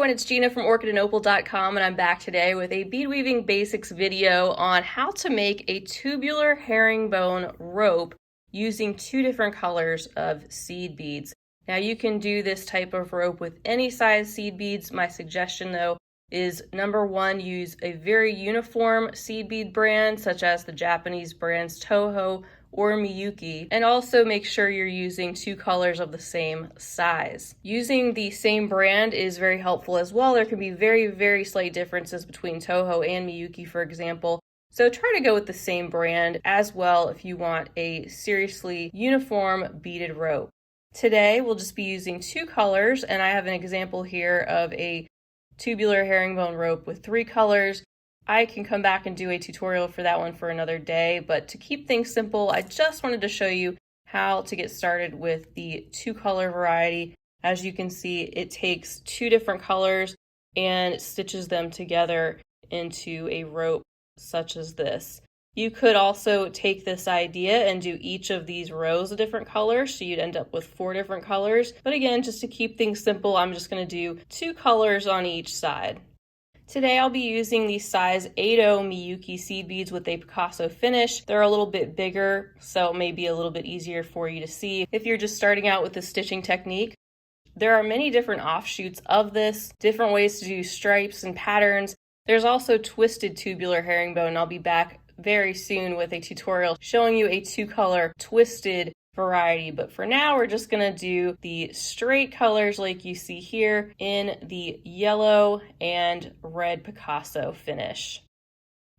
everyone, it's Gina from orchidandopal.com, and I'm back today with a bead weaving basics video on how to make a tubular herringbone rope using two different colors of seed beads. Now you can do this type of rope with any size seed beads. My suggestion though is number one, use a very uniform seed bead brand such as the Japanese brands Toho or Miyuki, and also make sure you're using two colors of the same size. Using the same brand is very helpful as well. There can be very slight differences between Toho and Miyuki, for example. So try to go with the same brand as well if you want a seriously uniform beaded rope. Today we'll just be using two colors, and I have an example here of a tubular herringbone rope with three colors. I can come back and do a tutorial for that one for another day, but to keep things simple, I just wanted to show you how to get started with the two color variety. As you can see, it takes two different colors and stitches them together into a rope such as this. You could also take this idea and do each of these rows a different color, so you'd end up with 4 different colors. But again, just to keep things simple, I'm just going to do 2 colors on each side. Today I'll be using the size 8.0 Miyuki seed beads with a Picasso finish. They're a little bit bigger, so it may be a little bit easier for you to see if you're just starting out with the stitching technique. There are many different offshoots of this, different ways to do stripes and patterns. There's also twisted tubular herringbone, and I'll be back very soon with a tutorial showing you a 2-color twisted variety, but for now we're just gonna do the straight colors like you see here in the yellow and red Picasso finish.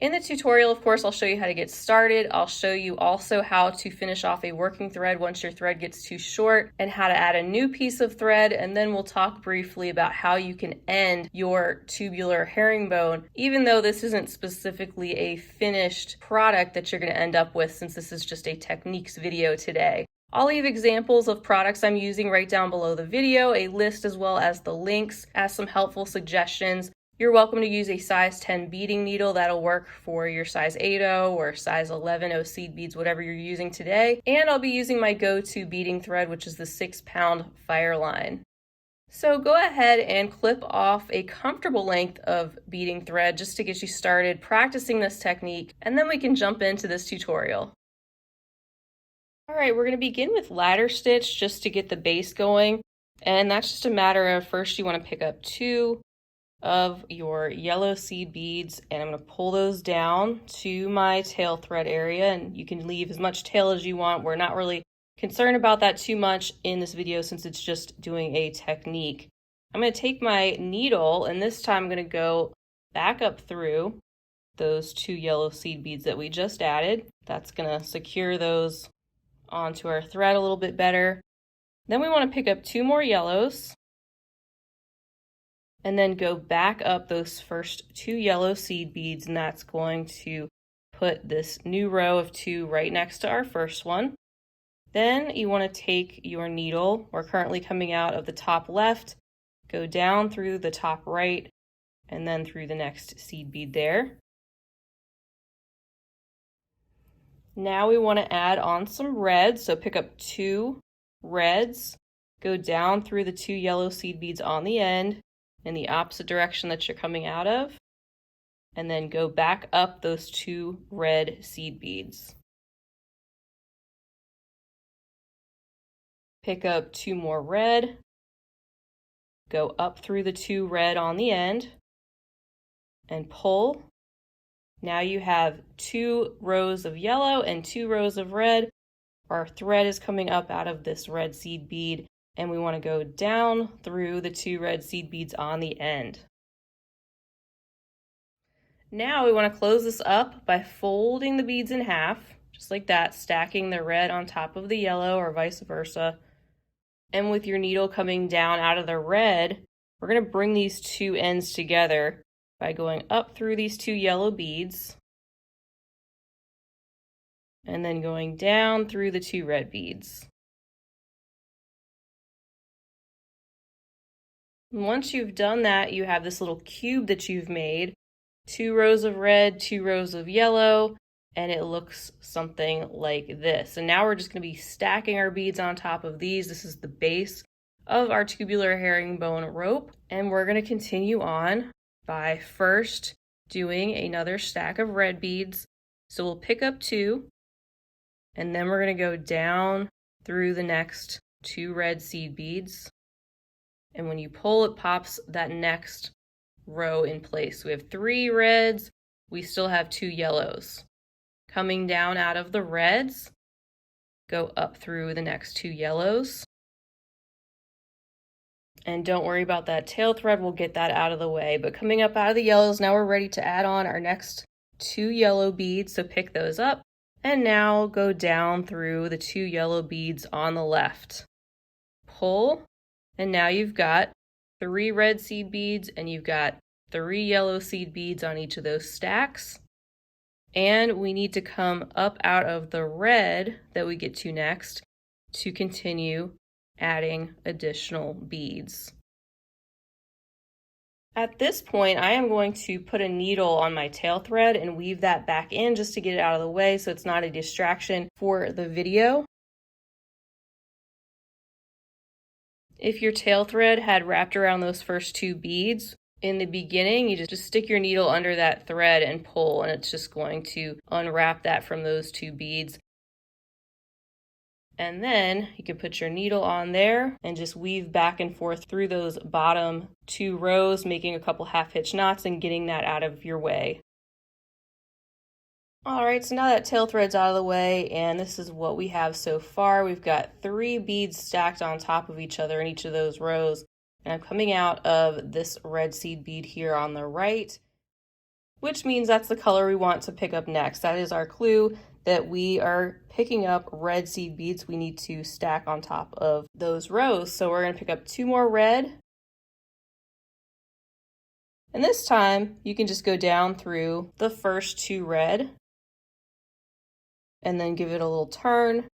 In the tutorial, of course, I'll show you how to get started. I'll show you also how to finish off a working thread once your thread gets too short, and how to add a new piece of thread, and then we'll talk briefly about how you can end your tubular herringbone, even though this isn't specifically a finished product that you're going to end up with, since this is just a techniques video today. I'll leave examples of products I'm using right down below the video, a list as well as the links as some helpful suggestions. You're welcome to use a size 10 beading needle. That'll work for your size 8.0 or size 11.0 seed beads, whatever you're using today. And I'll be using my go-to beading thread, which is the 6-pound FireLine. So go ahead and clip off a comfortable length of beading thread just to get you started practicing this technique, and then we can jump into this tutorial. All right, we're going to begin with ladder stitch just to get the base going. And that's just a matter of, first you want to pick up 2 of your yellow seed beads, and I'm going to pull those down to my tail thread area, and you can leave as much tail as you want. We're not really concerned about that too much in this video since it's just doing a technique. I'm going to take my needle, and this time I'm going to go back up through those 2 yellow seed beads that we just added. That's going to secure those onto our thread a little bit better. Then we want to pick up 2 more yellows, and then go back up those first 2 yellow seed beads, and that's going to put this new row of 2 right next to our first one. Then you want to take your needle, we're currently coming out of the top left, go down through the top right, and then through the next seed bead there. Now we want to add on some red, so pick up 2 reds, go down through the 2 yellow seed beads on the end, in the opposite direction that you're coming out of, and then go back up those 2 red seed beads. Pick up 2 more red, go up through the 2 red on the end, and pull. Now you have 2 rows of yellow and 2 rows of red. Our thread is coming up out of this red seed bead, and we want to go down through the 2 red seed beads on the end. Now we want to close this up by folding the beads in half, just like that, stacking the red on top of the yellow or vice versa. And with your needle coming down out of the red, we're going to bring these 2 ends together by going up through these 2 yellow beads, and then going down through the 2 red beads. Once you've done that, you have this little cube that you've made, 2 rows of red, 2 rows of yellow, and it looks something like this. And now we're just going to be stacking our beads on top of these. This is the base of our tubular herringbone rope, and we're going to continue on by first doing another stack of red beads. So we'll pick up 2, and then we're going to go down through the next 2 red seed beads. And when you pull, it pops that next row in place. We have 3 reds, we still have 2 yellows. Coming down out of the reds, go up through the next 2 yellows. And don't worry about that tail thread, we'll get that out of the way. But coming up out of the yellows, now we're ready to add on our next 2 yellow beads, so pick those up. And now go down through the 2 yellow beads on the left. Pull, and now you've got 3 red seed beads and you've got 3 yellow seed beads on each of those stacks. And we need to come up out of the red that we get to next to continue adding additional beads. At this point, I am going to put a needle on my tail thread and weave that back in just to get it out of the way so it's not a distraction for the video. If your tail thread had wrapped around those first 2 beads, in the beginning, you just stick your needle under that thread and pull, and it's just going to unwrap that from those 2 beads. And then you can put your needle on there and just weave back and forth through those bottom 2 rows, making a couple half-hitch knots and getting that out of your way. Alright, so now that tail thread's out of the way, and this is what we have so far. We've got 3 beads stacked on top of each other in each of those rows. And I'm coming out of this red seed bead here on the right, which means that's the color we want to pick up next. That is our clue that we are picking up red seed beads we need to stack on top of those rows. So we're going to pick up 2 more red. And this time you can just go down through the first 2 red and then give it a little turn.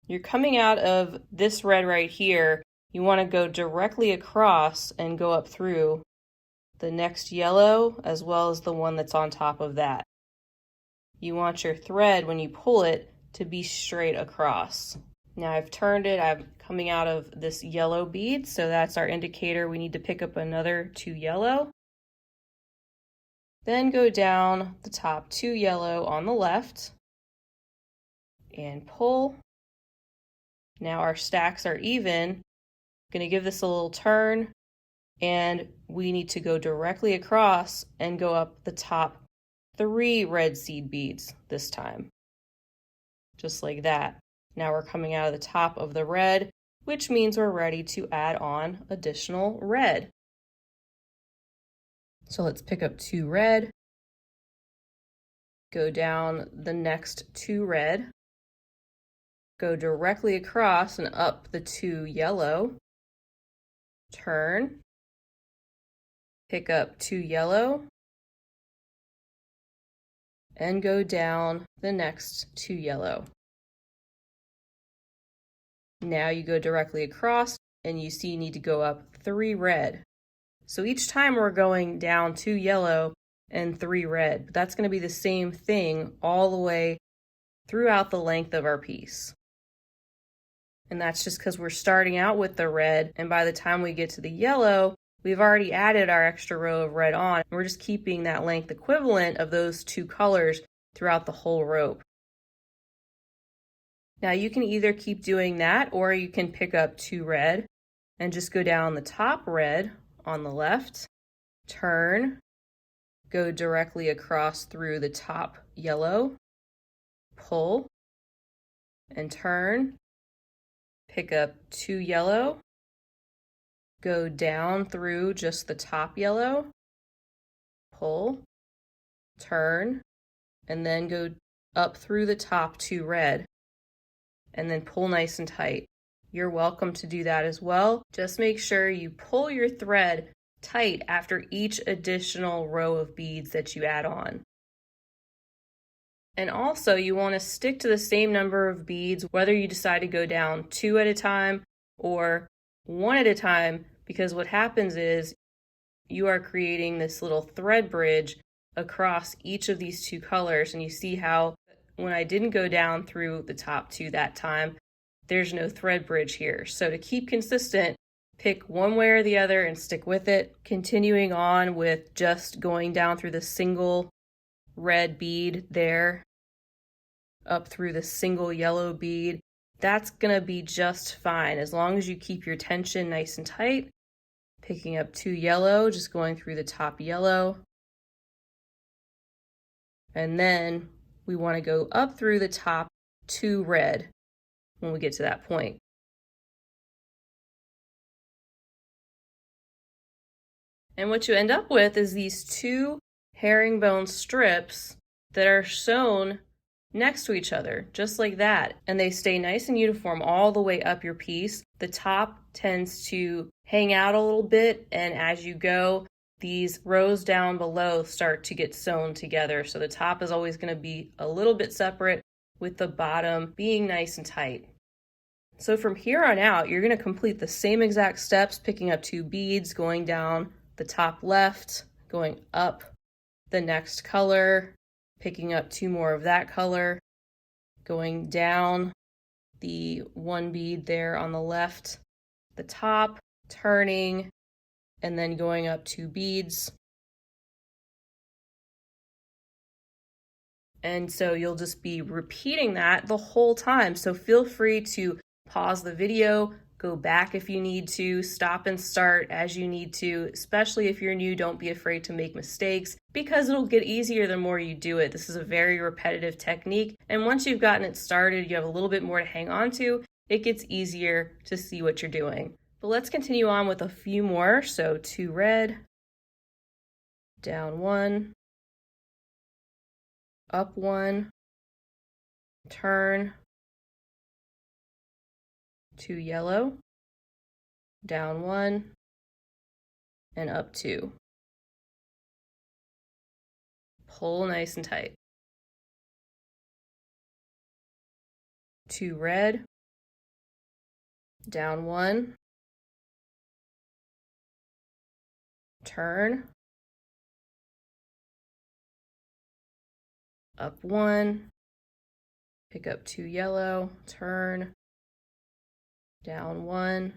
You're coming out of this red right here. You want to go directly across and go up through the next yellow as well as the one that's on top of that. You want your thread, when you pull it, to be straight across. Now I've turned it, I'm coming out of this yellow bead, so that's our indicator. We need to pick up another 2 yellow. Then go down the top 2 yellow on the left and pull. Now our stacks are even. I'm going to give this a little turn, and we need to go directly across and go up the top 3 red seed beads this time. Just like that. Now we're coming out of the top of the red, which means we're ready to add on additional red. So let's pick up 2 red, go down the next 2 red, go directly across and up the 2 yellow, turn, pick up 2 yellow, and go down the next 2 yellow. Now you go directly across and you see you need to go up 3 red. So each time we're going down 2 yellow and 3 red, but that's going to be the same thing all the way throughout the length of our piece. And that's just because we're starting out with the red, and by the time we get to the yellow, we've already added our extra row of red on. We're just keeping that length equivalent of those 2 colors throughout the whole rope. Now you can either keep doing that, or you can pick up 2 red and just go down the top red on the left, turn, go directly across through the top yellow, pull, and turn, pick up 2 yellow, go down through just the top yellow, pull, turn, and then go up through the top 2 red, and then pull nice and tight. You're welcome to do that as well. Just make sure you pull your thread tight after each additional row of beads that you add on. And also you want to stick to the same number of beads, whether you decide to go down 2 at a time or 1 at a time, because what happens is you are creating this little thread bridge across each of these 2 colors. And you see how when I didn't go down through the top 2 that time, there's no thread bridge here. So to keep consistent, pick one way or the other and stick with it, continuing on with just going down through the single red bead there, up through the single yellow bead. That's gonna be just fine as long as you keep your tension nice and tight. Picking up 2 yellow, just going through the top yellow. And then we want to go up through the top 2 red when we get to that point. And what you end up with is these 2 herringbone strips that are sewn next to each other, just like that. And they stay nice and uniform all the way up your piece. The top tends to hang out a little bit, and as you go, these rows down below start to get sewn together. So the top is always going to be a little bit separate, with the bottom being nice and tight. So from here on out, you're going to complete the same exact steps, picking up 2 beads, going down the top left, going up the next color, picking up 2 more of that color, going down the 1 bead there on the left, the top, turning, and then going up 2 beads. And so you'll just be repeating that the whole time. So feel free to pause the video, go back if you need to, stop and start as you need to. Especially if you're new, don't be afraid to make mistakes, because it'll get easier the more you do it. This is a very repetitive technique, and once you've gotten it started, you have a little bit more to hang on to. It gets easier to see what you're doing. But let's continue on with a few more. So 2 red, down 1, up 1, turn, 2 yellow, down 1, and up 2. Pull nice and tight. 2 red, down 1, turn, up 1, pick up 2 yellow, turn, down 1,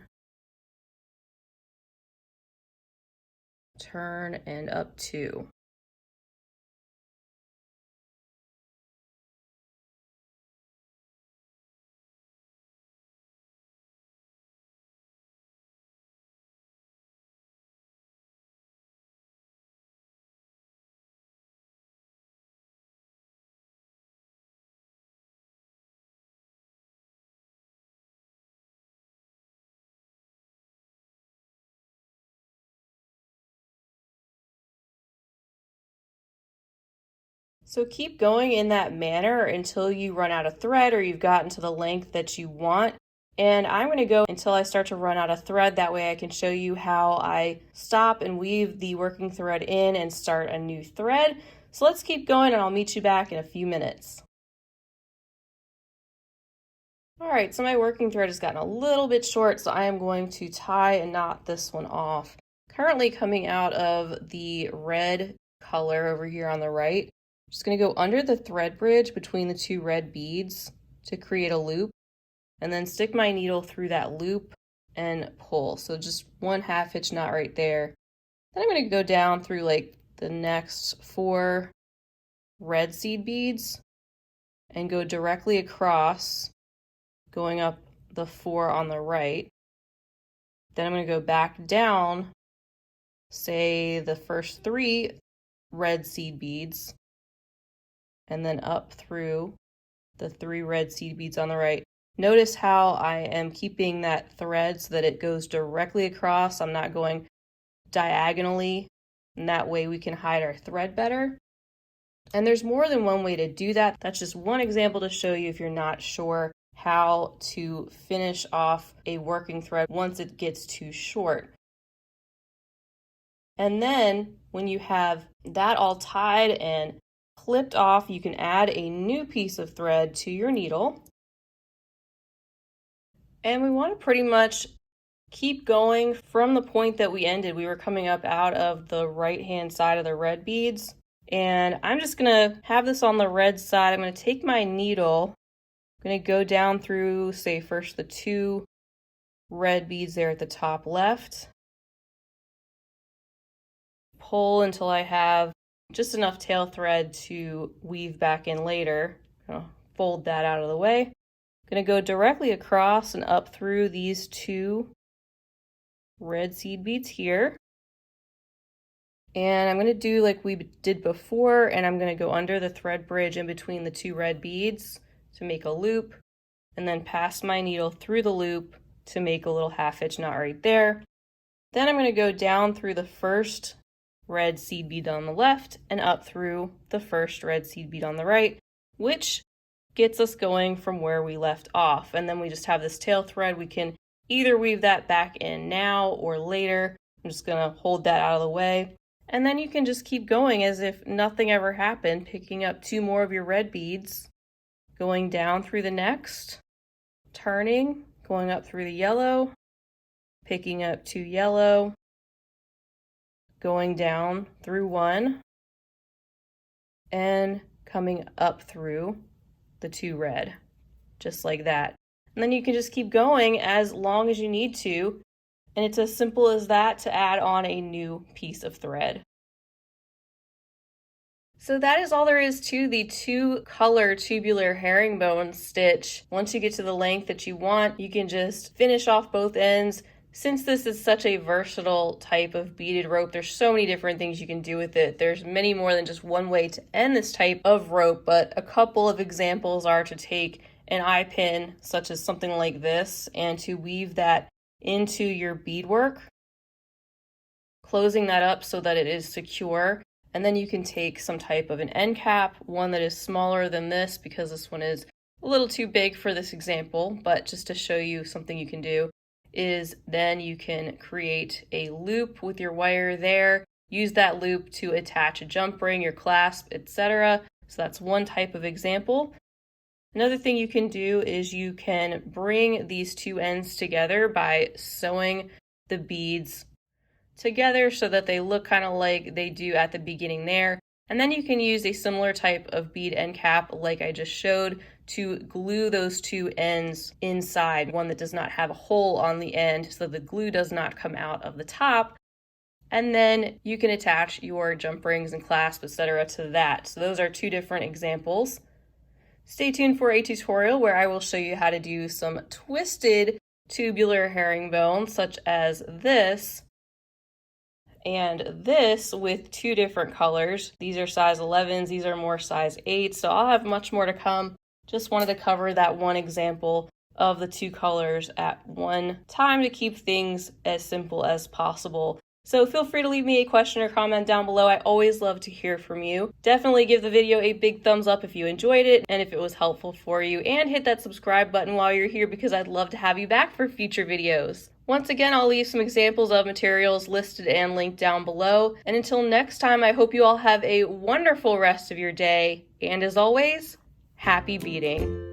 turn, and up 2. So keep going in that manner until you run out of thread or you've gotten to the length that you want. And I'm going to go until I start to run out of thread. That way I can show you how I stop and weave the working thread in and start a new thread. So let's keep going and I'll meet you back in a few minutes. All right, so my working thread has gotten a little bit short, so I am going to tie and knot this one off. Currently coming out of the red color over here on the right. I'm just going to go under the thread bridge between the 2 red beads to create a loop, and then stick my needle through that loop and pull. So just 1 half hitch knot right there. Then I'm going to go down through like the next 4 red seed beads and go directly across, going up the 4 on the right. Then I'm going to go back down, say the first 3 red seed beads, and then up through the 3 red seed beads on the right. Notice how I am keeping that thread so that it goes directly across. I'm not going diagonally, and that way we can hide our thread better. And there's more than one way to do that. That's just one example to show you if you're not sure how to finish off a working thread once it gets too short. And then when you have that all tied and clipped off, you can add a new piece of thread to your needle. And we want to pretty much keep going from the point that we ended. We were coming up out of the right hand side of the red beads. And I'm just going to have this on the red side. I'm going to take my needle I'm going to go down through, say first the 2 red beads there at the top left. Pull until I have just enough tail thread to weave back in later. I'll fold that out of the way. I'm going to go directly across and up through these 2 red seed beads here. And I'm going to do like we did before, and I'm going to go under the thread bridge in between the 2 red beads to make a loop, and then pass my needle through the loop to make a little half hitch knot right there. Then I'm going to go down through the first red seed bead on the left and up through the first red seed bead on the right, which gets us going from where we left off. And then we just have this tail thread. We can either weave that back in now or later. I'm just going to hold that out of the way. And then you can just keep going as if nothing ever happened, picking up 2 more of your red beads, going down through the next, turning, going up through the yellow, picking up 2 yellow, going down through 1, and coming up through the 2 red, just like that. And then you can just keep going as long as you need to, and it's as simple as that to add on a new piece of thread. So that is all there is to the 2-color tubular herringbone stitch. Once you get to the length that you want, you can just finish off both ends. Since this is such a versatile type of beaded rope, there's so many different things you can do with it. There's many more than just one way to end this type of rope, but a couple of examples are to take an eye pin, such as something like this, and to weave that into your beadwork, closing that up so that it is secure. And then you can take some type of an end cap, one that is smaller than this because this one is a little too big for this example, but just to show you something you can do is then you can create a loop with your wire there, use that loop to attach a jump ring, your clasp, etc. So that's one type of example. Another thing you can do is you can bring these 2 ends together by sewing the beads together so that they look kind of like they do at the beginning there. And then you can use a similar type of bead end cap like I just showed to glue those 2 ends inside, one that does not have a hole on the end so the glue does not come out of the top. And then you can attach your jump rings and clasp, etc. to that. So those are 2 different examples. Stay tuned for a tutorial where I will show you how to do some twisted tubular herringbone, such as this and this, with 2 different colors. These are size 11s, these are more size 8s, so I'll have much more to come. Just wanted to cover that one example of the 2 colors at one time to keep things as simple as possible. So feel free to leave me a question or comment down below. I always love to hear from you. Definitely give the video a big thumbs up if you enjoyed it and if it was helpful for you, and hit that subscribe button while you're here because I'd love to have you back for future videos. Once again, I'll leave some examples of materials listed and linked down below. And until next time, I hope you all have a wonderful rest of your day. And as always, happy beading.